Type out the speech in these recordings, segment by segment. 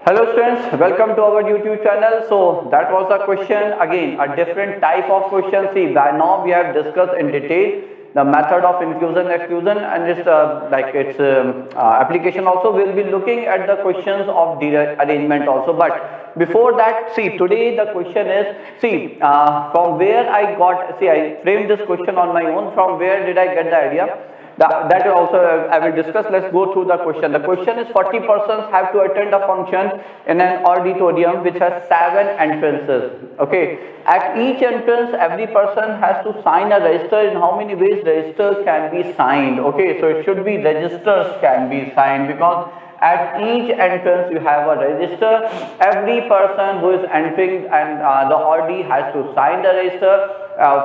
Hello students, welcome to our YouTube channel. So that was the question, again a different type of question. See, by now we have discussed in detail the method of inclusion, exclusion, and its application also. We'll be looking at the questions of arrangement also. But before that, see, today the question is, see, from where I got, see, I framed this question on my own. From where did I get the idea? That also I will discuss. Let's go through the question. The question is 40 persons have to attend a function in an auditorium which has 7 entrances. Okay, at each entrance every person has to sign a register. In how many ways register can be signed? Okay, so it should be registers can be signed, because at each entrance you have a register. Every person who is entering and the ordi has to sign the register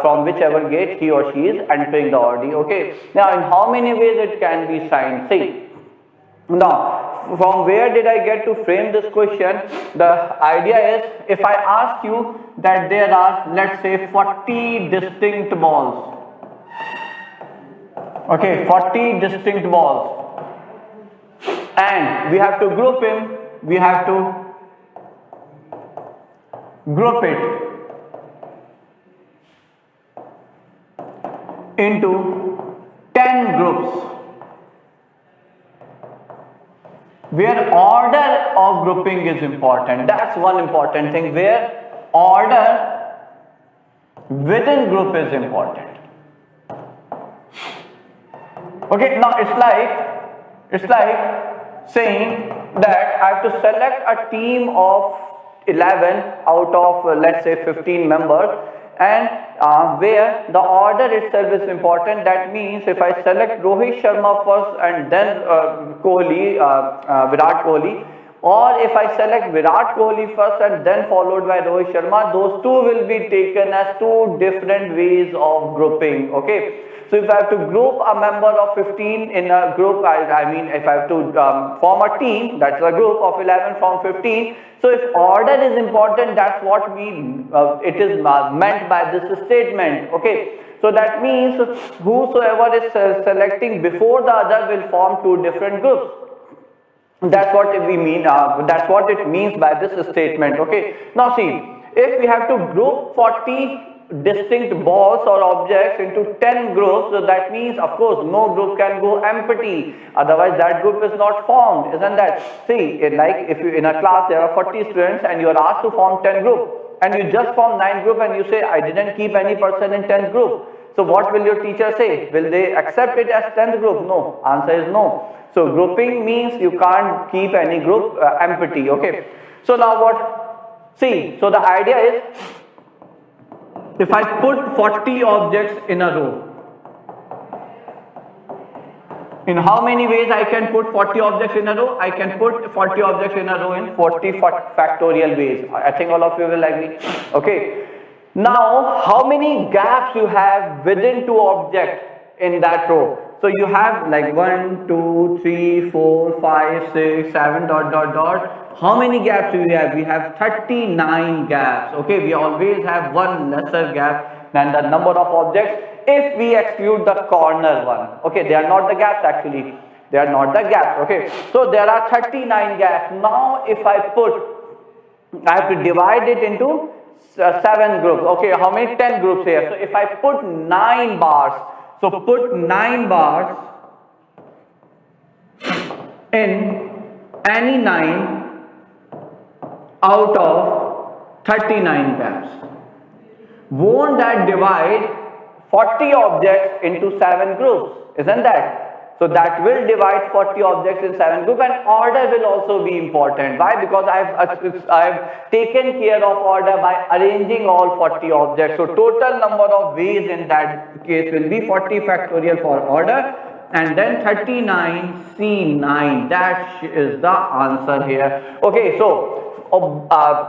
from whichever gate he or she is entering the ordi. Okay, now in how many ways it can be signed? See, now from where did I get to frame this question? The idea is, if I ask you that there are, let's say, 40 distinct balls. Okay, 40 distinct balls. And we have to group him, we have to group it into 10 groups, where order of grouping is important. That's one important thing, where order within group is important. Okay, now it's like saying that I have to select a team of 11 out of let's say 15 members, and where the order itself is important. That means if I select Rohit Sharma first and then Virat Kohli, or if I select Virat Kohli first and then followed by Rohit Sharma, those two will be taken as two different ways of grouping. Okay, so if I have to group a member of 15 in a group, I mean if I have to form a team, that's a group of 11 from 15. So if order is important, that's what it is meant by this statement. Okay, so that means whosoever is selecting before the other will form two different groups. That's what we mean. That's what it means by this statement. Okay, now see, if we have to group 40 distinct balls or objects into 10 groups, so that means of course no group can go empty, otherwise that group is not formed, isn't that? See, like if you in a class there are 40 students and you are asked to form 10 groups, and you just form 9 group and you say I didn't keep any person in 10th group, so what will your teacher say? Will they accept it as 10th group? No, answer is no. So grouping means you can't keep any group empty. Okay, so now what? See, so the idea is, if I put 40 objects in a row, in how many ways I can put 40 objects in a row? I can put 40 objects in a row in 40 factorial ways. I think all of you will agree. Okay, now how many gaps you have within two objects in that row? So you have like 1, 2, 3, 4, 5, 6, 7, dot, dot, dot. How many gaps do we have? We have 39 gaps. Okay, we always have one lesser gap than the number of objects if we exclude the corner one. Okay, they are not the gaps actually. They are not the gaps. Okay, so there are 39 gaps. Now if I have to divide it into 7 groups. Okay, how many? 10 groups here. So if I put 9 bars, so put 9 bars in any 9 out of 39 gaps. Won't that divide 40 objects into 7 groups? Isn't that? So that will divide 40 objects in 7 groups, and order will also be important. Why? Because I've taken care of order by arranging all 40 objects. So total number of ways in that case will be 40 factorial for order, and then 39 C9. That is the answer here. Okay, so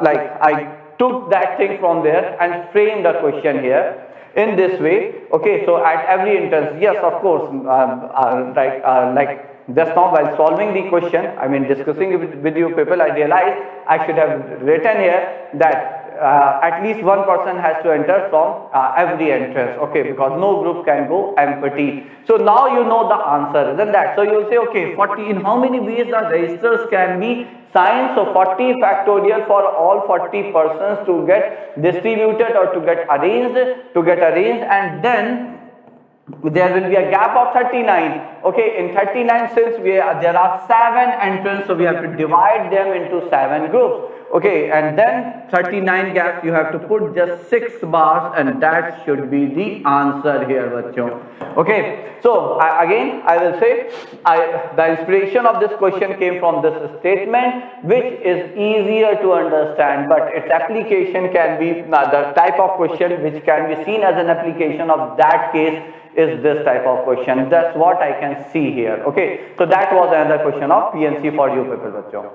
like I took that thing from there and framed the question here in this way. Okay, so at every entrance, yes, of course, like Just now while solving the question, I mean discussing it with you people, I realized I should have written here that at least one person has to enter from every entrance, okay, because no group can go empty. So now you know the answer, isn't that? So you'll say, okay, 40, in how many ways the registers can be signed? So 40 factorial for all 40 persons to get distributed or to get arranged, and then there will be a gap of 39. Okay, in 39, since there are 7 entrants, so we have to divide them into 7 groups. Okay, and then 39 gaps, you have to put just 6 bars, and that should be the answer here, bachcho. Okay, so again I will say the inspiration of this question came from this statement, which is easier to understand, but its application can be the type of question which can be seen as an application of that case is this type of question. That's what I can see here. Okay, so that was another question of PNC for you people, bachcho.